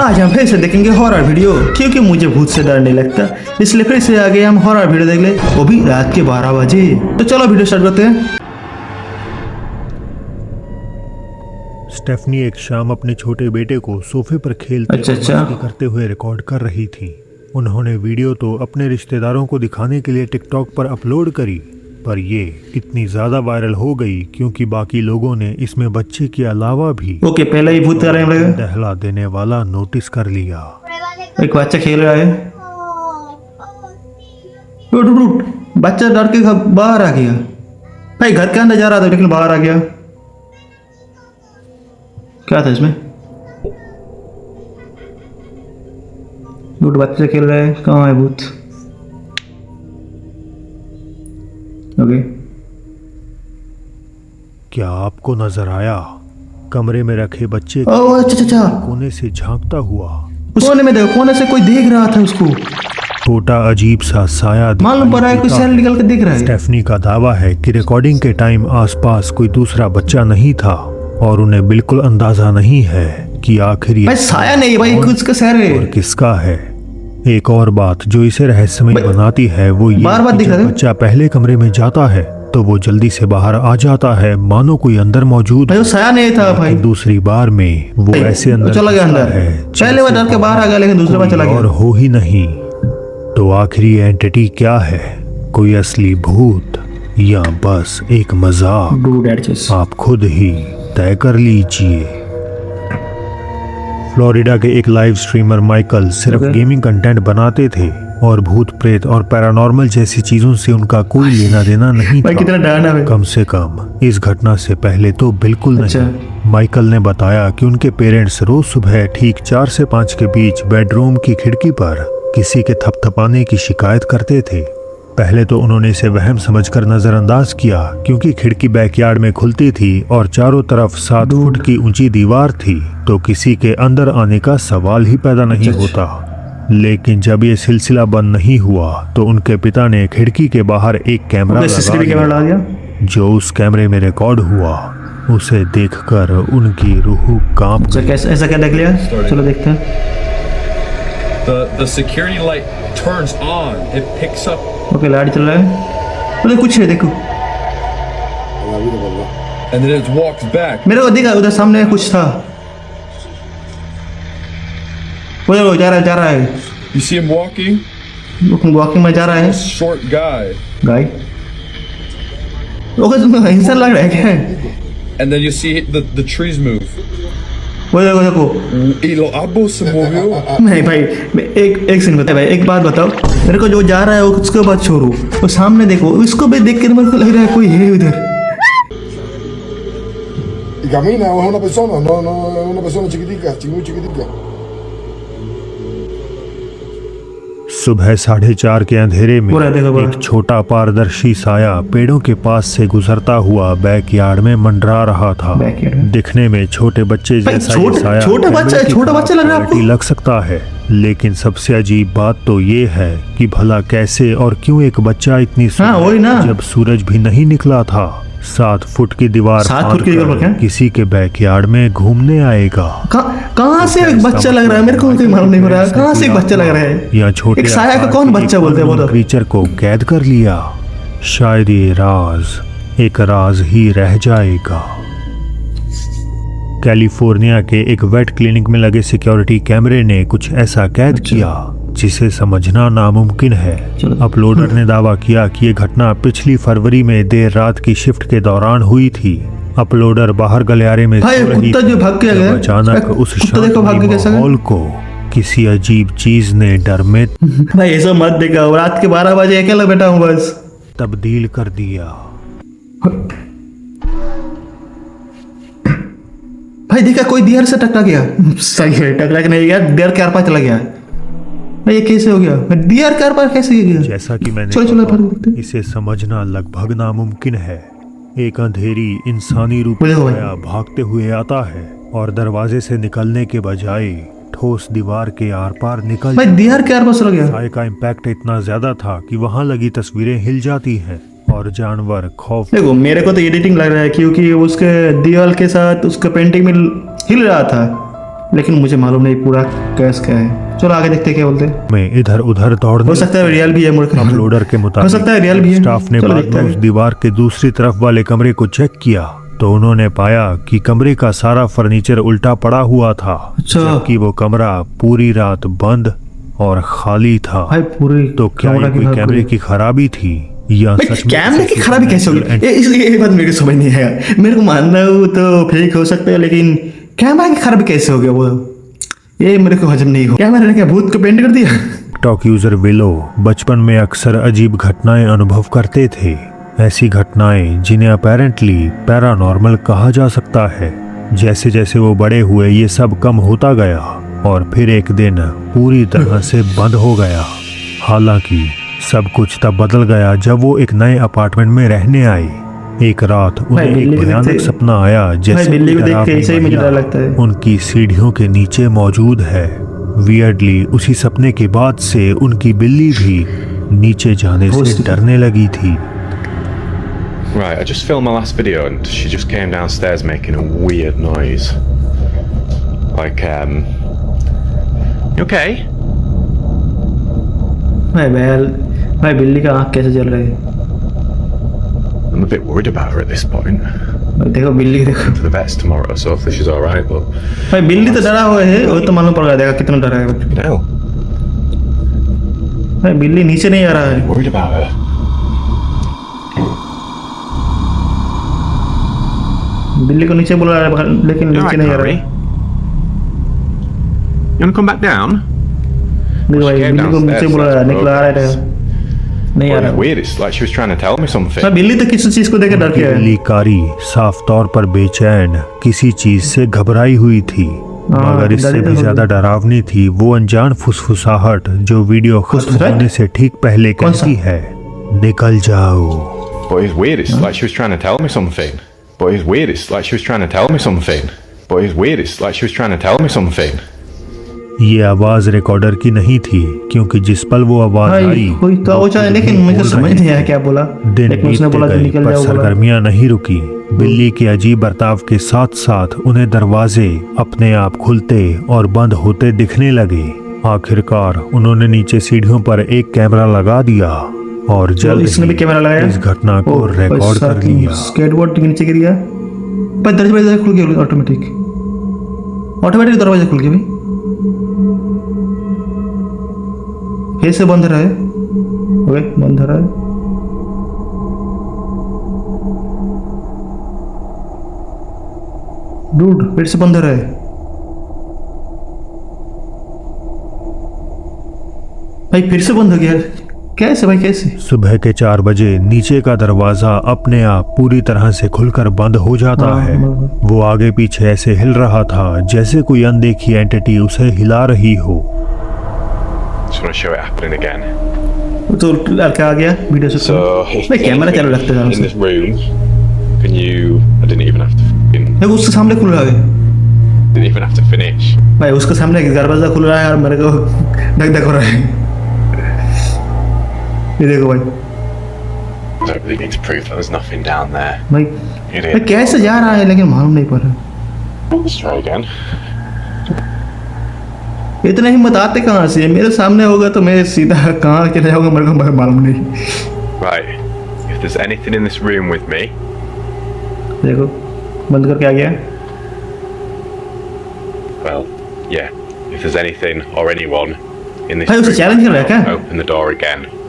आज हम फिर से देखेंगे हॉरर वीडियो, क्योंकि मुझे भूत से डर नहीं लगता, इसलिए फिर से आगे हम हॉरर वीडियो देख ले, वो भी रात के 12 बजे। तो चलो वीडियो स्टार्ट करते हैं। स्टेफनी एक शाम अपने छोटे बेटे को सोफे पर खेलते और मस्ती करते हुए रिकॉर्ड कर रही थी। उन्होंने वीडियो तो अपने रिश्तेदारों को दिखाने के लिए टिकटॉक पर अपलोड करी, पर ये इतनी ज्यादा वायरल हो गई क्योंकि बाकी लोगों ने इसमें बच्चे के अलावा भी पहले ही भूत कर रहे हैं, दहला देने वाला नोटिस कर लिया। एक बच्चा खेल रहा है, बच्चा डर के बाहर आ गया। भाई घर के अंदर जा रहा था लेकिन बाहर आ गया। क्या था इसमें? भूत बच्चे खेल रहे हैं, कहाँ है भूत? ओके। क्या आपको नजर आया? कमरे में रखे बच्चे अच्छा कोने से झांकता हुआ। उस कोने में देखो, कोने से कोई देख रहा था उसको। छोटा अजीब सा साया मालूम पड़ रहा है, कोई सैर निकल के दिख रहा है। स्टेफनी का दावा है कि रिकॉर्डिंग के टाइम आसपास कोई दूसरा बच्चा नहीं था और उन्हें बिल्कुल अंदाजा नहीं है कि आखिर ये साया नहीं भाई, कुछ का सैर है और किसका है। एक और बात जो इसे रहस्यमय बनाती है वो ये कि जब बच्चा पहले कमरे में जाता है तो वो जल्दी से बाहर आ जाता है, मानो कोई अंदर मौजूद है। साया नहीं था भाई। दूसरी बार में वो ऐसे अंदर चला गया अंदर है। पहले वो डर के बाहर आ गया लेकिन दूसरी बार चला गया और हो ही नहीं। तो आखिरी एंटिटी क्या है? कोई असली भूत या बस एक मजाक? आप खुद ही तय कर लीजिए। फ्लोरिडा के एक लाइव स्ट्रीमर माइकल सिर्फ गेमिंग कंटेंट बनाते थे और भूत प्रेत और पैरानॉर्मल जैसी चीजों से उनका कोई लेना देना नहीं था। कितना डरावना है। कम से कम इस घटना से पहले तो बिल्कुल नहीं। माइकल ने बताया कि उनके पेरेंट्स रोज सुबह ठीक 4 से 5 के बीच बेडरूम की खिड़की पर किसी के थपथपाने की शिकायत करते थे। पहले तो उन्होंने इसे वहम समझकर नजरअंदाज किया क्योंकि खिड़की बैकयार्ड में खुलती थी और चारों तरफ 7 फुट की ऊंची दीवार थी, तो किसी के अंदर आने का सवाल ही पैदा नहीं होता। लेकिन जब ये सिलसिला बंद नहीं हुआ तो उनके पिता ने खिड़की के बाहर एक कैमरा लगा दिया। जो उस कैमरे में रिकॉर्ड हुआ उसे देखकर उनकी रूह कांप गई। ऐसा क्या देख लिया? चलो देखते हैं। The security light turns on. It picks up. Okay, light चल रहा है। उधर कुछ है, देखो। And then it walks back. मेरे को दिखा उधर सामने कुछ था। उधर वो जा रहा है। You see him walking? Walking में जा रहा है। Short guy. गाय। ओके, तुम्हें इंसान लग रहा है क्या? And then you see the trees move. वो देखो। Ilo abo se movió. नहीं भाई, एक सीन बताओ भाई, एक बात बताओ। मेरे को जो जा रहा है वो उसके बाद छोड़ो, वो सामने देखो, उसको भी देख कर मेरे को लग रहा है कोई है उधर। Y camina, o es una persona, no es una persona chiquitica, muy chiquitica. सुबह 4:30 के अंधेरे में एक छोटा पारदर्शी साया पेड़ों के पास से गुजरता हुआ बैकयार्ड में मंडरा रहा था। दिखने में छोटे बच्चे जैसा ये साया छोटा बच्चा लग रहा है आपको? लग सकता है, लेकिन सबसे अजीब बात तो ये है कि भला कैसे और क्यों एक बच्चा इतनी जब सूरज भी नहीं निकला था 7 फुट की दीवार किसी के बैकयार्ड में घूमने आएगा। कहाँ से एक बच्चा लग रहा है? मेरे को कोई मालूम नहीं हो रहा है कहाँ से एक बच्चा लग रहा है। या छोटे एक साया को कौन बच्चा बोलते हैं? वो क्रीचर को कैद कर लिया। शायद ये राज एक राज ही रह जाएगा। कैलिफोर्निया के एक वेट क्लिनिक में लगे सिक्योरिटी कैमरे ने कुछ ऐसा कैद किया जिसे समझना नामुमकिन है। अपलोडर ने दावा किया कि ये घटना पिछली फरवरी में देर रात की शिफ्ट के दौरान हुई थी। अपलोडर बाहर गलियारे में अचानक उस माहौल को किसी अजीब चीज ने डर में भाई ऐसा मत देखा, रात के 12 बजे अकेला बैठा हूँ बस, तब्दील कर दिया। भाई देखा कोई दीवार से टकरा गया। सही है, टकरा के नहीं गया, दीवार के आर पार चला गया। ये कैसे हो गया? दीवार के आर पार कैसे गया? जैसा कि मैंने इसे समझना लगभग नामुमकिन है। एक अंधेरी इंसानी रूप में भागते हुए आता है और दरवाजे से निकलने के बजाय ठोस दीवार के आर पार निकल दीवार के आर पार चला गया। साए का इम्पैक्ट इतना ज्यादा था कि वहां लगी तस्वीरें हिल जाती हैं और जानवर खौफ। देखो मेरे को तो एडिटिंग लग रहा है क्योंकि उसके दीवार के साथ उसका पेंटिंग में हिल रहा था, लेकिन मुझे मालूम नहीं पूरा केस क्या है। चलो आगे देखते हैं क्या बोलते हैं। में इधर उधर दौड़ने हो सकता है रियल भी है मूर्ख। अपलोडर के हो मुताबिक सकता है रियल भी है। स्टाफ ने चलो बाद देखते में उस हैं। दीवार के दूसरी तरफ वाले कमरे को चेक किया तो उन्होंने पाया कि कमरे का सारा फर्नीचर उल्टा पड़ा हुआ था, अच्छा। जबकि वो कमरा पूरी रात बंद और खाली था। भाई पूरी तो क्या ये कोई कैमरे की खराबी थी या भाई, सच में कैमरे की खराबी कैसे होगी? इसलिए ये बात मेरे को समझ नहीं आया। मेरे को मानना हो तो फेक हो सकता है, लेकिन कैमरा की खराबी कैसे हो गया वो, ये मेरे को हजम नहीं हो। कैमरा ने क्या भूत को पेंट कर दिया? टिकटॉक यूजर विलो बचपन में अक्सर अजीब घटनाएं अनुभव करते थे। ऐसी घटनाएं जिन्हें अपेरेंटली पैरानॉर्मल कहा जा सकता है। जैसे जैसे वो बड़े हुए ये सब कम होता गया और फिर एक दिन पूरी तरह से बंद हो गया। हालांकि सब कुछ तब बदल गया जब वो एक नए अपार्टमेंट में रहने आए। एक रात उन्हें एक बिल्ली को भयानक देखते- सपना आया जैसे बिल्ली को कोई देख के ऐसे ही मुझे डरावनी डर लगता है। महिला उनकी सीढ़ियों के नीचे मौजूद है। वियर्डली उसी सपने के बाद से उनकी बिल्ली भी नीचे जाने से डरने लगी थी। Right, I just filmed my last video and she just came downstairs making a weird noise. Like, you okay? भाई बिल्ली का आँख कैसे जल रहा है? I'm a bit worried about her at this point. भाई देखो बिल्ली देखो। To the vets tomorrow, so hopefully she's alright, but भाई बिल्ली तो डरा हुआ है, वो तो मालूम पड़ रहा है। देखा कितना डरा है। you know, भाई बिल्ली नीचे नहीं आ रहा है। worried about her. बिल्ली को नीचे बुला रहा है लेकिन You नीचे alright, नहीं आ रहा Carrie? है। You wanna come back down? देखो भाई came बिल्ली को नीचे downstairs, बुला रहा है, that's निकला आ रहा है। नहीं आ Well, रहा it's है। weird. It's like she was trying to tell me something. भाई बिल्ली तो किसी चीज को देख के डर के है। बिल्ली कारी साफ तौर पर बेचैन किसी चीज से घबराई हुई थी, मगर इससे डरी तो भी होगी। ज्यादा डरावनी थी वो अनजान फुसफुसाहट जो वीडियो खत्म फुसफुसाहट? होने से ठीक पहले कौन सा? कहती है, निकल जाओ। But it's weird. It's like she was trying to tell me something. But it's weird. It's like she was trying to tell me something. But it's weird. It's like she was trying to tell me something. ये आवाज recorder की नहीं थी, क्योंकि जिस पल वो आवाज भाई आई कोई तो वो चाहे, लेकिन मुझे बोल समझ रहे नहीं आया क्या बोला। दिन लेकिन उसने बीतते बोला कि गए निकल पर जाओ बोला। सरगर्मियां नहीं रुकी। बिल्ली के अजीब बर्ताव के साथ साथ उन्हें दरवाजे अपने आप खुलते और बंद होते दिखने लगे। आखिरकार उन्होंने नीचे सीढ़ियों पर एक कैमरा लगा दिया और तो जल्द इसने भी ही कैमरा लगाया। इस घटना को ओ, भाई रिकॉर्ड कर साथ लिया। स्केटबोर्ड के नीचे गिर गया। भाई दरवाजा खुल गया ऑटोमेटिक दरवाजा खुल गया भाई। फिर से बंद रहा है। ओके बंद रहा है। डूड फिर से बंद रहा है। भाई फिर से बंद हो गया। कैसे भाई कैसे? सुबह के 4 बजे नीचे का दरवाजा अपने आप पूरी तरह से खुलकर बंद हो जाता हाँ, है। हाँ। वो आगे पीछे ऐसे हिल रहा था जैसे कोई अनदेखी एंटिटी उसे हिला रही हो। Just want to show it happening again. तो लड़का आ गया वीडियो से। So, भाई कैमरा चालू रखते हैं in this room, can you? I didn't even have to. देखो उसके सामने खुल रहा है। Didn't even have to finish. भाई उसके सामने दरवाजा खुल रहा है और मेरे को धक धक हो रहा है। ये देखो भाई। I don't really need to prove that there's nothing down there. भाई Idiot. भाई कैसे जा रहा है लेकिन मालूम नहीं पड़ रहा। Let's try again. इतना हिम्मत आते कहाँ से? मेरे सामने होगा तो मैं सीधा कहाँ चले जाऊंगा मेरे को मालूम नहीं। Right. If there's anything in this room with me, देखो बंद करके आ गया। well, yeah. If there's anything or anyone in this भाई उसे room, चैलेंज कर रहा है क्या? open the door again.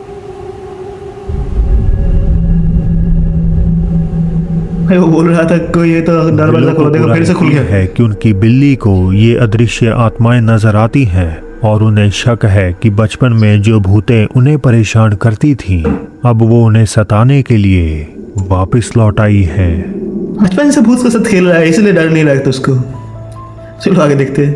भाई वो बोल रहा था कोई ये तो दरवाजा बिल्लों खोलो, को देखो पूरा फिर से खुल यकीन गया। है कि उनकी बिल्ली को ये अदृश्य आत्माएं नजर आती हैं और उन्हें शक है कि बचपन में जो भूतें उन्हें परेशान करती थीं, अब वो उन्हें सताने के लिए वापस लौट आई हैं। बचपन से भूत के साथ खेल रहा है इसलिए डर नहीं लगता उसको। चलो आगे देखते हैं।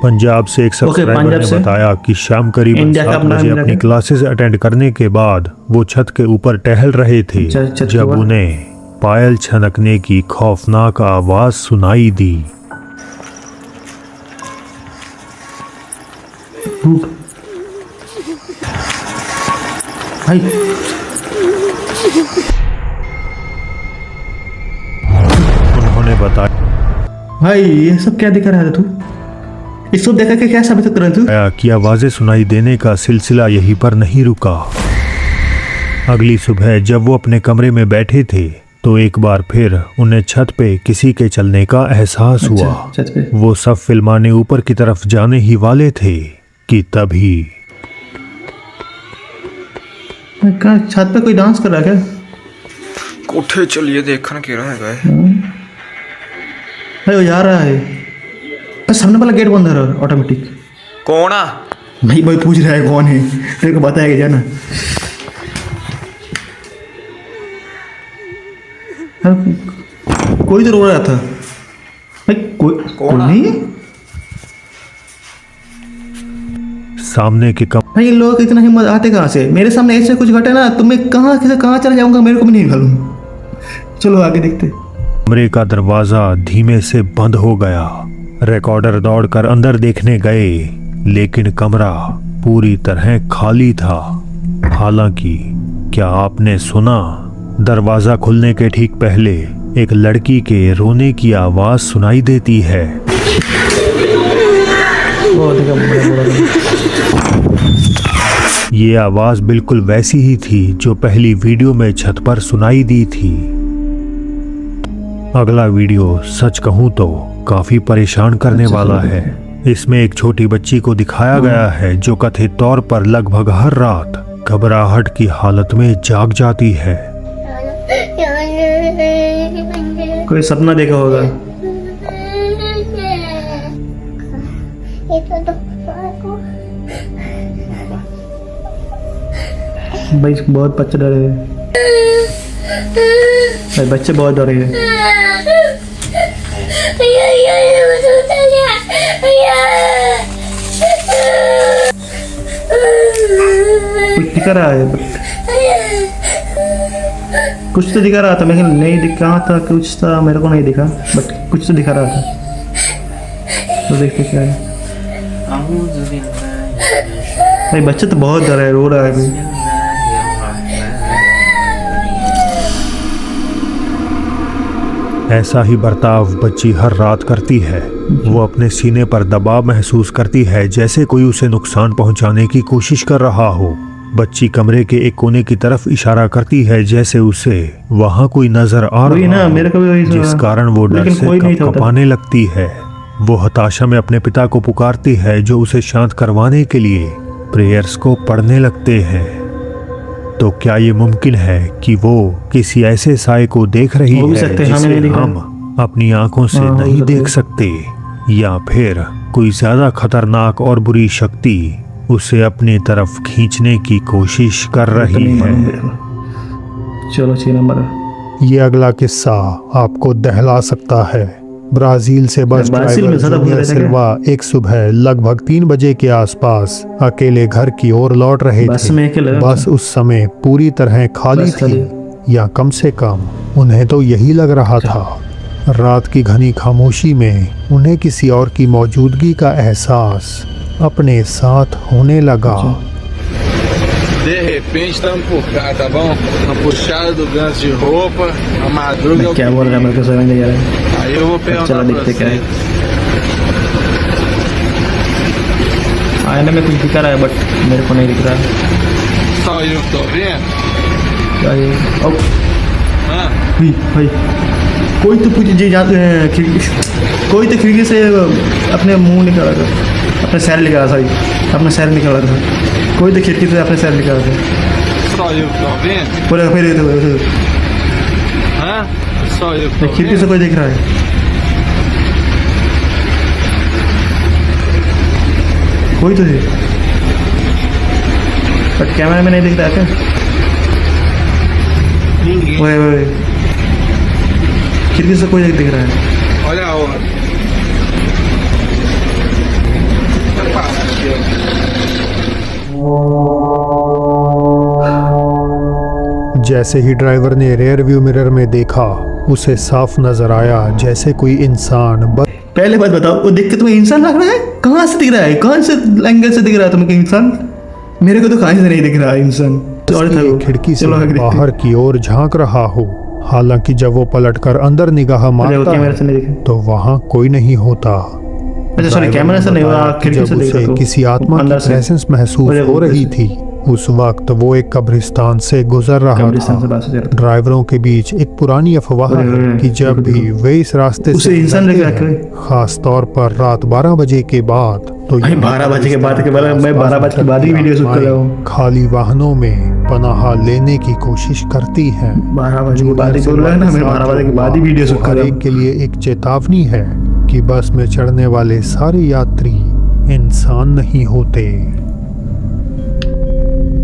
पंजाब से एक सब्सक्राइबर पंजाब ने से? बताया कि शाम करीबन इंडिया का 7 अपना बजे इंडिया अपनी का? क्लासेस अटेंड करने के बाद वो छत के ऊपर टहल रहे थे छत के जब ऊपर? उन्हें पायल छनकने की खौफनाक आवाज सुनाई दी। भाई उन्होंने बताया भाई ये सब क्या दिखा रहा था तू? इसको देखा के क्या साबित कर रहे तू? कि आवाजें सुनाई देने का सिलसिला यहीं पर नहीं रुका। अगली सुबह जब वो अपने कमरे में बैठे थे तो एक बार फिर उन्हें छत पे किसी के चलने का एहसास हुआ। छत पे वो सब फिल्माने ऊपर की तरफ जाने ही वाले थे कि तभी कहाँ छत पे कोई डांस कर रहा है क्या? कोठे चलिए देखना क्या रहा है। भाई वो जा रहा है। बस सामने वाला गेट बंद है ऑटोमेटिक। कौन आ? भाई भाई पूछ रहा है कौन है, तेरे को बताया जाना। हाँ, कोई तो रो रहा था भाई। कोई नहीं है? सामने के भाई ये लोग इतना हिम्मत आते कहाँ से? मेरे सामने ऐसे कुछ घटे ना तो मैं कहाँ से कहाँ चला जाऊंगा, मेरे को भी नहीं मालूम। चलो आगे देखते। कमरे का दरवाजा धीमे से बंद हो गया। रिकॉर्डर दौड़कर अंदर देखने गए लेकिन कमरा पूरी तरह खाली था। हालांकि क्या आपने सुना, दरवाजा खुलने के ठीक पहले एक लड़की के रोने की आवाज सुनाई देती है। ये आवाज बिल्कुल वैसी ही थी जो पहली वीडियो में छत पर सुनाई दी थी। अगला वीडियो सच कहूं तो काफी परेशान करने वाला है। इसमें एक छोटी बच्ची को दिखाया गया है जो कथित तौर पर लगभग हर रात घबराहट की हालत में जाग जाती है। कोई सपना देखा होगा। भाई बहुत बच्चे डरे हैं। भाई बच्चे बहुत डरे हैं। कुछ दिखा रहा है, कुछ तो दिखा रहा था, लेकिन नहीं दिखा था, कुछ था मेरे को नहीं दिखा, बट कुछ तो दिखा रहा था। तो देखते क्या है। भाई बच्चे तो बहुत डर है, रो रहा है भाई। ऐसा ही बर्ताव बच्ची हर रात करती है। वो अपने सीने पर दबाव महसूस करती है जैसे कोई उसे नुकसान पहुंचाने की कोशिश कर रहा हो। बच्ची कमरे के एक कोने की तरफ इशारा करती है जैसे उसे वहां कोई नजर आ रहा हो, मेरे को भी वही जिस कारण वो डर से कँपाने लगती है। वो हताशा में अपने पिता को पुकारती है जो उसे शांत करवाने के लिए प्रेयर्स को पढ़ने लगते हैं। तो क्या ये मुमकिन है कि वो किसी ऐसे साए को देख रही है जिसे हम अपनी आंखों से नहीं देख सकते, या फिर कोई ज्यादा खतरनाक और बुरी शक्ति उसे अपनी तरफ खींचने की कोशिश कर रही है। चलो 6 नंबर। ये अगला किस्सा आपको दहला सकता है। ब्राजील से बस ड्राइवर जूनियर सिल्वा एक सुबह लगभग 3 बजे के आसपास अकेले घर की ओर लौट रहे थे। बस उस समय पूरी तरह खाली थी, या कम से कम उन्हें तो यही लग रहा था। रात की घनी खामोशी में उन्हें किसी और की मौजूदगी का एहसास अपने साथ होने लगा। De repente estamos por cá, tá bom? Uma puxada do gancho de roupa, a madruga. क्या बोल रहा है मेरे को समझ नहीं आ रहा है। Aí eu vou perguntar चलो pra देखते क्या है। vocês. आईने में कुछ दिखा रहा है बट मेरे को नहीं दिख रहा है। Só eu que tô vendo? क्या ये? ओ Hã? भाई कोई तो कुछ जी कोई तो खिड़की से अपने मुंह निकाला था, अपने सैर निकाला, सॉरी अपना सैर निकाला था। कोई तो खिड़की से अपने सैर निकाला था। Só eu que tô vendo? पूरा फिर Hã? Só eu que tô खिड़की से vendo? कोई दिख रहा है। कोई तो है बट कैमरा में नहीं दिख रहा क्या? Ninguém. ओए खिड़की से कोई दिख रहा है। Olha a hora. Tá fácil. जैसे ही ड्राइवर ने रियर व्यू मिरर में देखा, उसे साफ नजर आया जैसे कोई इंसान पहले बात बताओ, वो देख के तुम्हें इंसान लग रहा है? कहाँ से दिख रहा है? कौन से एंगल से दिख रहा है तुम्हें इंसान? मेरे को तो कहीं से नहीं दिख रहा है इंसान। खिड़की से बाहर की ओर झांक रहा हो। हालांकि जब वो पलटकर अंदर निगाह मारता है तो वहां कोई नहीं होता। अच्छा सॉरी, कैमरा से नहीं हुआ, बताया कि खिड़की जब से देख उसे रहा था किसी आत्मा अंदर की से। प्रेजेंस महसूस अरे हो वो रही कैसे? थी। उस वक्त वो एक कब्रिस्तान से गुजर रहा कब्रिस्तान से था। बात से रहा था। ड्राइवरों के बीच एक पुरानी अफवाह अरे, है अरे, कि जब देखो, भी वे इस रास्ते उसे से इंसान गुजरते लेके हैं, आके। खास तौर पर रात 12 बजे के बाद, तो भाई यहाँ 12 बजे के बाद के कब्रिस्तान बाद मैं आसपास 12 बजे के बाद ही भटकती वीडियो शूट कर रहा हूँ। आत्माएं खाली वाहनों में पनाह लेने की कोशिश करती हैं। 12 बजे के बाद ही जो बोल रहा है ना, मैं साथ 12 बजे के हुआ, बाद ही वीडियो शूट वो कर हर रहा एक हूँ। के लिए एक चेतावनी है कि बस में चढ़ने वाले सारे यात्री इंसान नहीं होते।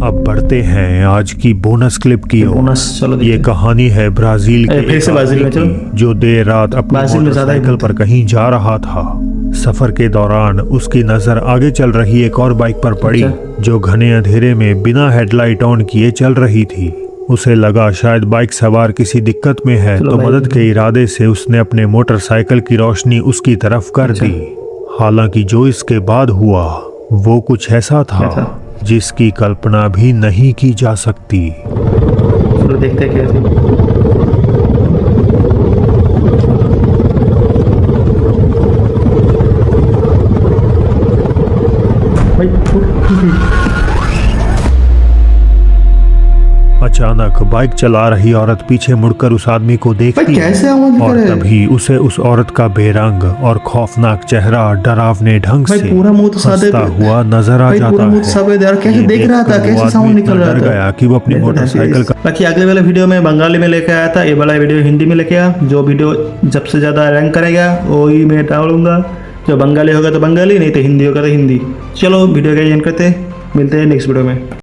अब बढ़ते हैं आज की बोनस क्लिप की ओर। बोनस चलो ये देखते हैं। कहानी है ब्राजील के फिर से एक ब्राजील में आदमी चलो। की, जो देर रात अपनी ब्राजील में ज्यादा ही मोटरसाइकिल पर कहीं जा रहा था। सफर के दौरान उसकी नजर आगे चल रही एक और बाइक पर पड़ी, अच्छा। जो घने अंधेरे में बिना हेडलाइट ऑन किए चल रही थी। उसे लगा शायद बाइक सवार किसी दिक्कत में है, चलो तो भाई। मदद के इरादे से उसने अपने मोटरसाइकिल की रोशनी उसकी तरफ कर अच्छा। दी। हालांकि जो इसके बाद हुआ वो कुछ ऐसा क्या था था? जिसकी कल्पना भी नहीं की जा सकती। चलो देखते हैं कैसे। भाई अचानक बाइक चला रही औरत पीछे मुड़कर उस आदमी को देखती भाई कैसे आवाज है और करे? तभी उसे उस औरत का बेरंग और खौफनाक चेहरा डरावने ढंग भाई से पूरा मुंह तो सादे हंसता हुआ नजर आ भाई जाता पूरा मुंह है। तो सफेद यार, कैसे ये देख रहा था, देखकर वो कैसे आदमी साउंड इतना निकल रहा डर था। गया कि वो अपनी मोटरसाइकिल का बाकी अगले वाले वीडियो में बंगाली में लेके आया था, ये वाला वीडियो हिंदी में लेके आया। जो वीडियो जब से ज्यादा रैंक करेगा वही मैं डालूंगा। जो बंगाली होगा तो बंगाली, नहीं तो हिंदी होगा तो हिंदी। चलो वीडियो का एंड करते हैं, मिलते हैं नेक्स्ट वीडियो में।